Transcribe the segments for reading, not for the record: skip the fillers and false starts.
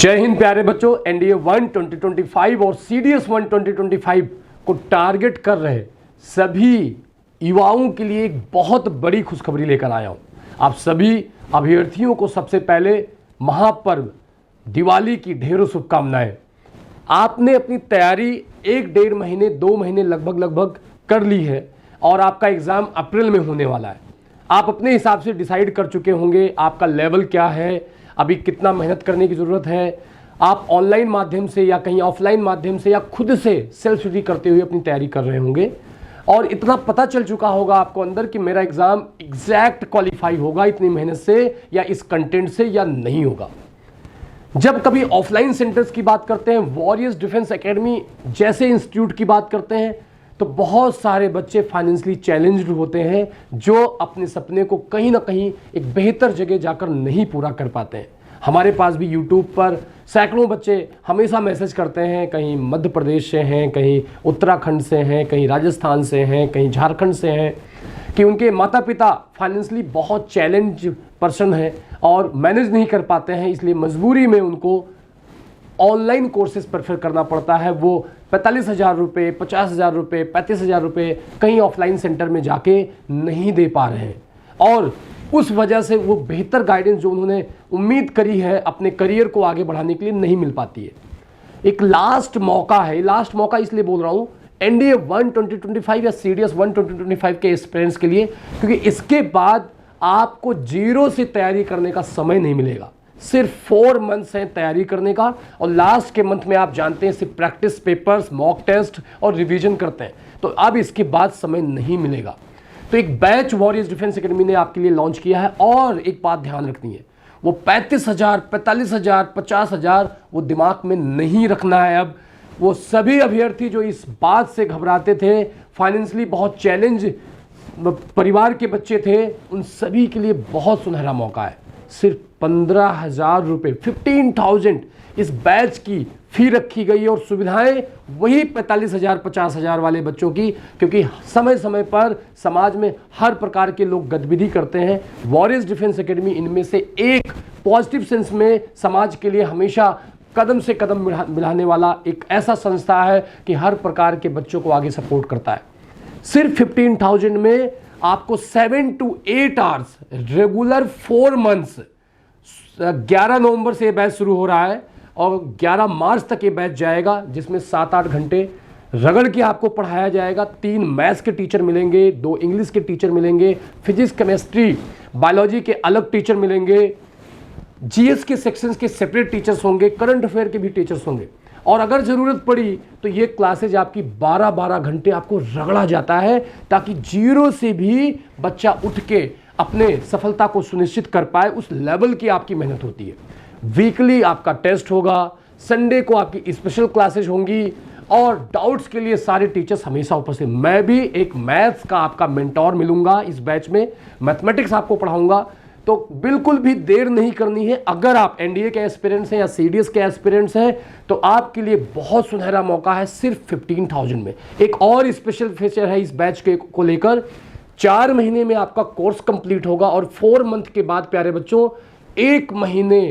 जय हिंद प्यारे बच्चों। एनडीए 1 2025 और सीडीएस 1 2025 को टारगेट कर रहे सभी युवाओं के लिए एक बहुत बड़ी खुशखबरी लेकर आया हूं। आप सभी अभ्यर्थियों को सबसे पहले महापर्व दिवाली की ढेरों शुभकामनाएं। आपने अपनी तैयारी 1-1.5 महीने 2 महीने लगभग कर ली है और आपका एग्जाम अप्रैल में होने वाला है। आप अपने हिसाब से डिसाइड कर चुके होंगे आपका लेवल क्या है, अभी कितना मेहनत करने की ज़रूरत है। आप ऑनलाइन माध्यम से या कहीं ऑफलाइन माध्यम से या खुद से सेल्फ स्टडी करते हुए अपनी तैयारी कर रहे होंगे और इतना पता चल चुका होगा आपको अंदर कि मेरा एग्ज़ाम एग्जैक्ट क्वालिफाई होगा इतनी मेहनत से या इस कंटेंट से या नहीं होगा। जब कभी ऑफलाइन सेंटर्स की बात करते हैं, वॉरियर्स डिफेंस एकेडमी जैसे इंस्टीट्यूट की बात करते हैं, तो बहुत सारे बच्चे फाइनेंशियली चैलेंज्ड होते हैं जो अपने सपने को कहीं ना कहीं एक बेहतर जगह जाकर नहीं पूरा कर पाते हैं। हमारे पास भी यूट्यूब पर सैकड़ों बच्चे हमेशा मैसेज करते हैं, कहीं मध्य प्रदेश से हैं, कहीं उत्तराखंड से हैं, कहीं राजस्थान से हैं, कहीं झारखंड से हैं, कि उनके माता पिता फाइनेंशियली बहुत चैलेंज पर्सन हैं और मैनेज नहीं कर पाते हैं, इसलिए मजबूरी में उनको ऑनलाइन कोर्सेज प्रेफर करना पड़ता है। वो 45,000 रुपये, 50,000 रुपये, 35,000 रुपये कहीं ऑफलाइन सेंटर में जाके नहीं दे पा रहे हैं और उस वजह से वो बेहतर गाइडेंस जो उन्होंने उम्मीद करी है अपने करियर को आगे बढ़ाने के लिए नहीं मिल पाती है। एक लास्ट मौका है, लास्ट मौका इसलिए बोल रहा हूँ एनडीए 1 2025 या सीडीएस 1 2025 के एस्पिरेंट्स के लिए, क्योंकि इसके बाद आपको जीरो से तैयारी करने का समय नहीं मिलेगा। सिर्फ 4 मंथ्स हैं तैयारी करने का और लास्ट के मंथ में आप जानते हैं सिर्फ प्रैक्टिस पेपर्स, मॉक टेस्ट और रिवीजन करते हैं, तो अब इसके बाद समय नहीं मिलेगा। तो एक बैच वॉरियर्स डिफेंस एकेडमी ने आपके लिए लॉन्च किया है और एक बात ध्यान रखनी है, वो 35,000, 45,000, 50,000 वो दिमाग में नहीं रखना है। अब वो सभी अभ्यर्थी जो इस बात से घबराते थे, फाइनेंशियली बहुत चैलेंज परिवार के बच्चे थे, उन सभी के लिए बहुत सुनहरा मौका है। सिर्फ 15,000 रुपये, 15,000 इस बैच की फी रखी गई और सुविधाएं वही 45,000, 50,000 वाले बच्चों की, क्योंकि समय समय पर समाज में हर प्रकार के लोग गतिविधि करते हैं। वॉरियर्स डिफेंस एकेडमी इनमें से एक पॉजिटिव सेंस में समाज के लिए हमेशा कदम से कदम मिलाने वाला एक ऐसा संस्था है कि हर प्रकार के बच्चों को आगे सपोर्ट करता है। सिर्फ 15,000 में आपको 7 to 8 आवर्स रेगुलर 4 मंथ्स, 11 नवंबर से ये बैच शुरू हो रहा है और 11 मार्च तक ये बैच जाएगा, जिसमें 7-8 घंटे रगड़ के आपको पढ़ाया जाएगा। 3 मैथ्स के टीचर मिलेंगे, 2 इंग्लिश के टीचर मिलेंगे, फिजिक्स, केमिस्ट्री, बायोलॉजी के अलग टीचर मिलेंगे, जीएस के सेक्शंस के सेपरेट टीचर्स होंगे, करंट अफेयर के भी टीचर्स होंगे और अगर ज़रूरत पड़ी तो ये क्लासेज आपकी 12-12 घंटे आपको रगड़ा जाता है, ताकि जीरो से भी बच्चा उठ के अपने सफलता को सुनिश्चित कर पाए। उस लेवल की आपकी मेहनत होती है। वीकली आपका टेस्ट होगा, संडे को आपकी स्पेशल क्लासेज होंगी और डाउट्स के लिए सारे टीचर्स हमेशा उपस्थित। मैं भी एक मैथ्स का आपका मेंटोर मिलूंगा इस बैच में, मैथमेटिक्स आपको पढ़ाऊंगा, तो बिल्कुल भी देर नहीं करनी है। अगर आप एनडीए के एस्पिरेंट्स हैं या सीडीएस के एस्पिरेंट्स हैं तो आपके लिए बहुत सुनहरा मौका है सिर्फ 15,000 में। एक और स्पेशल फीचर है इस बैच के को लेकर, 4 महीने में आपका कोर्स कंप्लीट होगा और 4 मंथ के बाद प्यारे बच्चों 1 महीने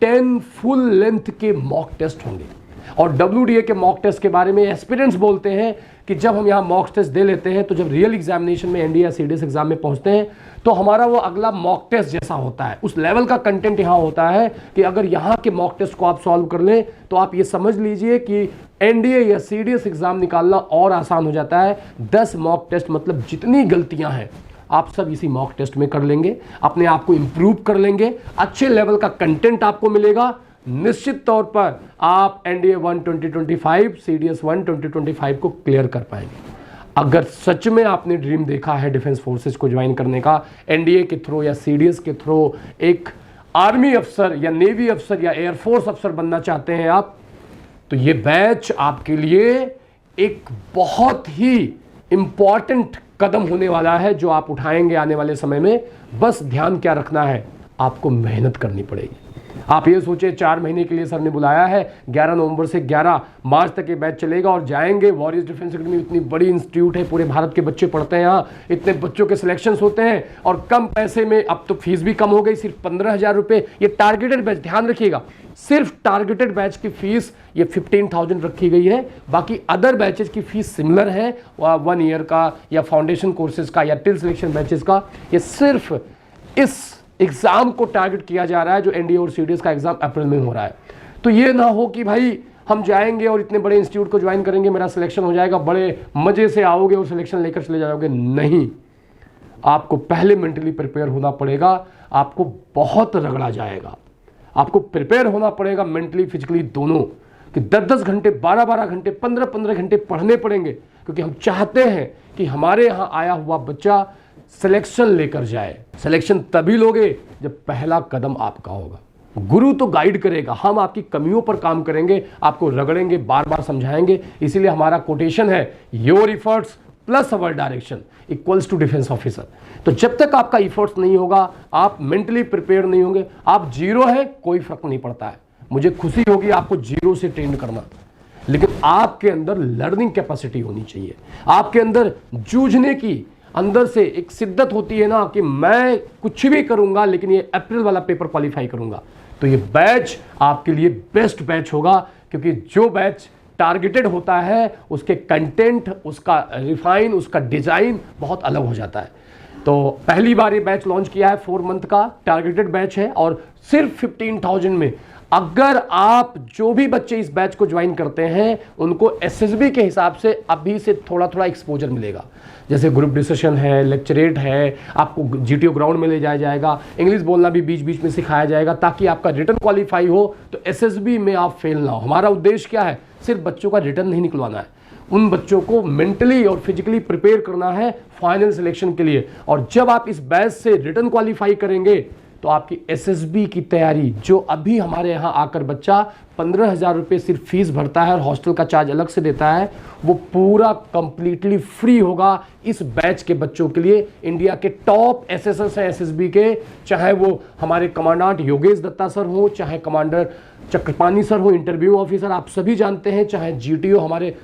10 फुल लेंथ के मॉक टेस्ट होंगे। और WDA के मॉक टेस्ट के बारे में एस्पिरेंट्स बोलते हैं कि जब हम यहाँ मॉक टेस्ट दे लेते हैं तो जब रियल एग्जामिनेशन में एनडीए या सीडीएस एग्जाम में पहुंचते हैं तो हमारा वो अगला मॉक टेस्ट जैसा होता है। उस लेवल का कंटेंट यहाँ होता है कि अगर यहाँ के मॉक टेस्ट को आप सॉल्व कर लें तो आप ये समझ लीजिए कि एनडीए या सीडीएस एग्जाम निकालना और आसान हो जाता है। 10 मॉक टेस्ट मतलब जितनी गलतियां हैं आप सब इसी मॉक टेस्ट में कर लेंगे, अपने आप को इंप्रूव कर लेंगे, अच्छे लेवल का कंटेंट आपको मिलेगा। निश्चित तौर पर आप एनडीए 1 2025, सीडीएस 1 2025 को क्लियर कर पाएंगे। अगर सच में आपने ड्रीम देखा है डिफेंस फोर्सेस को ज्वाइन करने का, एनडीए के थ्रू या सीडीएस के थ्रू एक आर्मी अफसर या नेवी अफसर या एयरफोर्स अफसर बनना चाहते हैं आप, तो ये बैच आपके लिए एक बहुत ही इंपॉर्टेंट कदम होने वाला है जो आप उठाएंगे आने वाले समय में। बस ध्यान क्या रखना है, आपको मेहनत करनी पड़ेगी। आप ये सोचे 4 महीने के लिए सर ने बुलाया है, 11 नवंबर से 11 मार्च तक ये बैच चलेगा और जाएंगे। वॉरियर्स डिफेंस एकेडमी इतनी बड़ी इंस्टीट्यूट है, पूरे भारत के बच्चे पढ़ते हैं यहाँ, इतने बच्चों के सिलेक्शंस होते हैं और कम पैसे में। अब तो फीस भी कम हो गई, सिर्फ 15,000 रुपये। ये टारगेटेड बैच, ध्यान रखिएगा, सिर्फ टारगेटेड बैच की फीस ये 15,000 रखी गई है। बाकी अदर बैचेस की फीस सिमिलर है, 1 ईयर का या फाउंडेशन कोर्सेज का या टिल सिलेक्शन बैचेस का। ये सिर्फ इस एग्जाम को टारगेट किया जा रहा है जो एनडीए और सीडीएस का एग्जाम अप्रैल में हो रहा है। तो ये ना हो कि भाई हम जाएंगे और इतने बड़े इंस्टीट्यूट को ज्वाइन करेंगे, मेरा सिलेक्शन हो जाएगा, बड़े मजे से आओगे और सिलेक्शन लेकर चले जाओगे। नहीं, आपको पहले मेंटली प्रिपेयर होना पड़ेगा, आपको बहुत रगड़ा जाएगा, आपको प्रिपेयर होना पड़ेगा मेंटली फिजिकली दोनों, कि 10-10 घंटे, 12-12 घंटे, 15-15 घंटे पढ़ने पड़ेंगे, क्योंकि हम चाहते हैं कि हमारे यहाँ आया हुआ बच्चा सिलेक्शन लेकर जाए। सिलेक्शन तभी लोगे जब पहला कदम आपका होगा। गुरु तो गाइड करेगा, हम आपकी कमियों पर काम करेंगे, आपको रगड़ेंगे, बार बार समझाएंगे। इसीलिए हमारा कोटेशन है, your efforts plus our direction equals to defence officer. तो जब तक आपका इफर्ट्स नहीं होगा, आप मेंटली प्रिपेयर नहीं होंगे, आप जीरो है, कोई फर्क नहीं पड़ता है। मुझे खुशी होगी आपको जीरो से ट्रेन करना, लेकिन आपके अंदर लर्निंग कैपेसिटी होनी चाहिए, आपके अंदर जूझने की अंदर से एक शिद्दत होती है ना कि मैं कुछ भी करूंगा लेकिन ये अप्रैल वाला पेपर क्वालिफाई करूंगा। तो ये बैच आपके लिए बेस्ट बैच होगा, क्योंकि जो बैच टारगेटेड होता है उसके कंटेंट, उसका रिफाइन, उसका डिजाइन बहुत अलग हो जाता है। तो पहली बार ये बैच लॉन्च किया है, 4 मंथ का टारगेटेड बैच है और सिर्फ 15,000 में अगर आप जो भी बच्चे इस बैच को ज्वाइन करते हैं उनको एसएसबी के हिसाब से अभी से थोड़ा थोड़ा एक्सपोजर मिलेगा। जैसे ग्रुप डिस्कशन है, लेक्चरेट है, आपको जीटीओ ग्राउंड में ले जाया जाएगा, इंग्लिश बोलना भी बीच बीच में सिखाया जाएगा ताकि आपका रिटर्न क्वालिफाई हो, तो एसएसबी में आप फेल ना हो। हमारा उद्देश्य क्या है? सिर्फ बच्चों का रिटर्न नहीं निकलवाना है, उन बच्चों को मेंटली और फिजिकली प्रिपेयर करना है फाइनल सिलेक्शन के लिए। और जब आप इस बैच से रिटर्न क्वालिफाई करेंगे तो आपकी एसएसबी की तैयारी, जो अभी हमारे यहाँ आकर बच्चा 15,000 रुपये सिर्फ फीस भरता है और हॉस्टल का चार्ज अलग से देता है, वो पूरा कंप्लीटली फ्री होगा इस बैच के बच्चों के लिए। इंडिया के टॉप एसएसएस हैं एसएसबी के, चाहे वो हमारे कमांडेंट योगेश दत्ता सर हो, चाहे कमांडर चक्रपाणी सर हो, इंटरव्यू ऑफिसर आप सभी जानते हैं, चाहे जीटीओ हमारे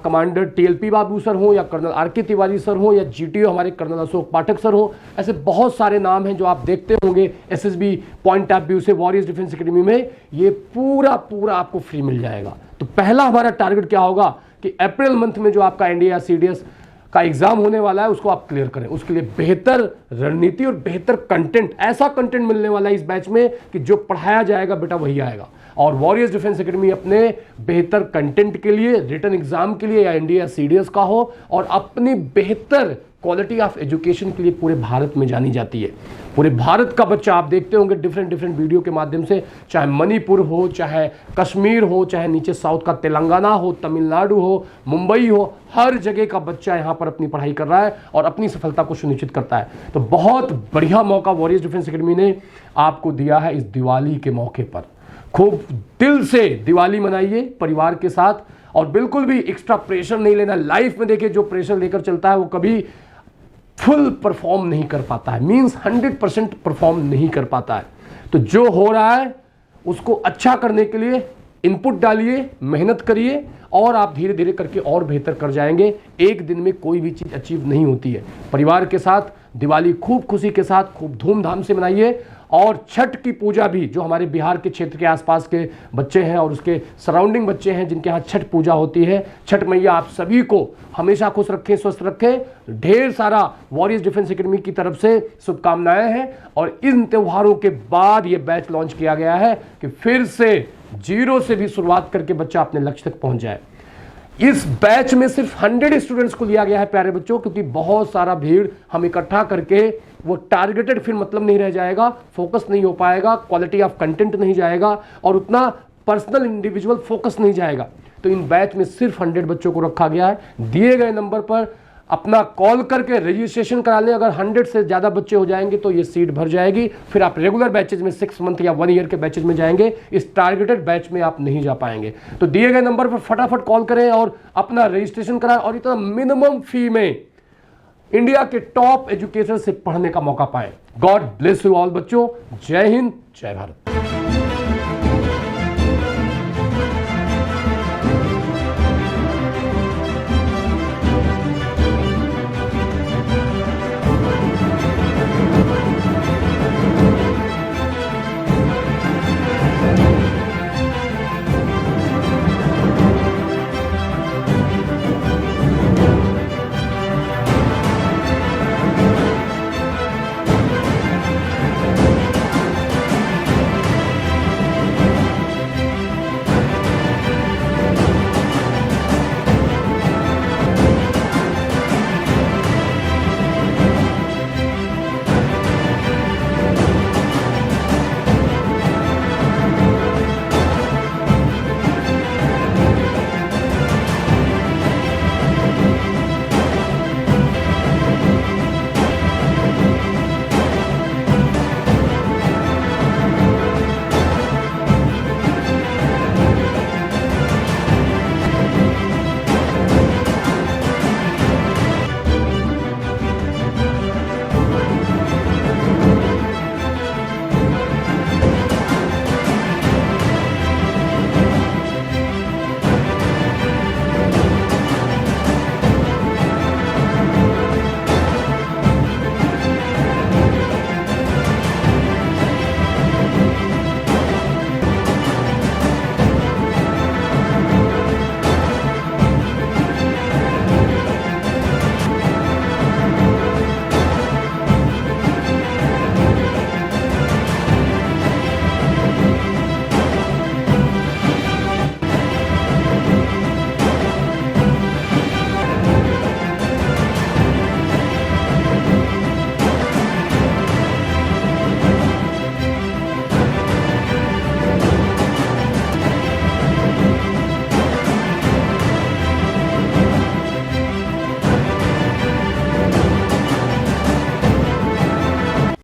कमांडर टीएलपी बाबू सर हो, या कर्नल आरके तिवारी सर हो, या जीटीओ हमारे कर्नल अशोक पाठक सर हो। ऐसे बहुत सारे नाम हैं जो आप देखते होंगे एसएसबी पॉइंट ऑफ व्यू से। वॉरियर्स डिफेंस एकेडमी में ये पूरा आपको फ्री मिल जाएगा। तो पहला हमारा टारगेट क्या होगा कि अप्रैल मंथ में जो आपका एनडीए या सीडीएस का एग्जाम होने वाला है उसको आप क्लियर करें। उसके लिए बेहतर रणनीति और बेहतर कंटेंट, ऐसा कंटेंट मिलने वाला है इस बैच में कि जो पढ़ाया जाएगा बेटा वही आएगा। और वॉरियर्स डिफेंस एकेडमी अपने बेहतर कंटेंट के लिए, रिटर्न एग्जाम के लिए, या एनडीए या सीडीएस का हो, और अपनी बेहतर क्वालिटी ऑफ एजुकेशन के लिए पूरे भारत में जानी जाती है। पूरे भारत का बच्चा आप देखते होंगे डिफरेंट वीडियो के माध्यम से, चाहे मणिपुर हो, चाहे कश्मीर हो, चाहे नीचे साउथ का तेलंगाना हो, तमिलनाडु हो, मुंबई हो, हर जगह का बच्चा यहाँ पर अपनी पढ़ाई कर रहा है और अपनी सफलता को सुनिश्चित करता है। तो बहुत बढ़िया मौका वॉरियर्स डिफेंस एकेडमी ने आपको दिया है इस दिवाली के मौके पर। खूब दिल से दिवाली मनाइए परिवार के साथ, और बिल्कुल भी एक्स्ट्रा प्रेशर नहीं लेना। लाइफ में देखिए जो प्रेशर लेकर चलता है वो कभी फुल परफॉर्म नहीं कर पाता है, मींस 100% परफॉर्म नहीं कर पाता है। तो जो हो रहा है उसको अच्छा करने के लिए इनपुट डालिए, मेहनत करिए, और आप धीरे धीरे करके और बेहतर कर जाएंगे। एक दिन में कोई भी चीज़ अचीव नहीं होती है। परिवार के साथ दिवाली खूब खुशी के साथ, खूब धूमधाम से मनाइए। और छठ की पूजा भी, जो हमारे बिहार के क्षेत्र के आसपास के बच्चे हैं और उसके सराउंडिंग बच्चे हैं जिनके यहाँ छठ पूजा होती है, छठ मैया आप सभी को हमेशा खुश रखें, स्वस्थ रखें। ढेर सारा वॉरियर्स डिफेंस एकेडमी की तरफ से शुभकामनाएं हैं। और इन त्योहारों के बाद ये बैच लॉन्च किया गया है कि फिर से जीरो से भी शुरुआत करके बच्चा अपने लक्ष्य तक पहुंच जाए। इस बैच में सिर्फ 100 स्टूडेंट्स को लिया गया है प्यारे बच्चों, क्योंकि बहुत सारा भीड़ हम इकट्ठा करके वो टारगेटेड फिर मतलब नहीं रह जाएगा, फोकस नहीं हो पाएगा, क्वालिटी ऑफ कंटेंट नहीं जाएगा, और उतना पर्सनल इंडिविजुअल फोकस नहीं जाएगा। तो इन बैच में सिर्फ 100 बच्चों को रखा गया है। दिए गए नंबर पर अपना कॉल करके रजिस्ट्रेशन करा लें। अगर 100 से ज़्यादा बच्चे हो जाएंगे तो ये सीट भर जाएगी, फिर आप रेगुलर बैचेज में 6 मंथ या 1 ईयर के बैचेज में जाएंगे। इस टारगेटेड बैच में आप नहीं जा पाएंगे। तो दिए गए नंबर पर फटाफट कॉल करें और अपना रजिस्ट्रेशन कराएं, और इतना मिनिमम फी में इंडिया के टॉप एजुकेशन से पढ़ने का मौका पाएं। गॉड ब्लेस यू ऑल बच्चों। जय हिंद, जय भारत।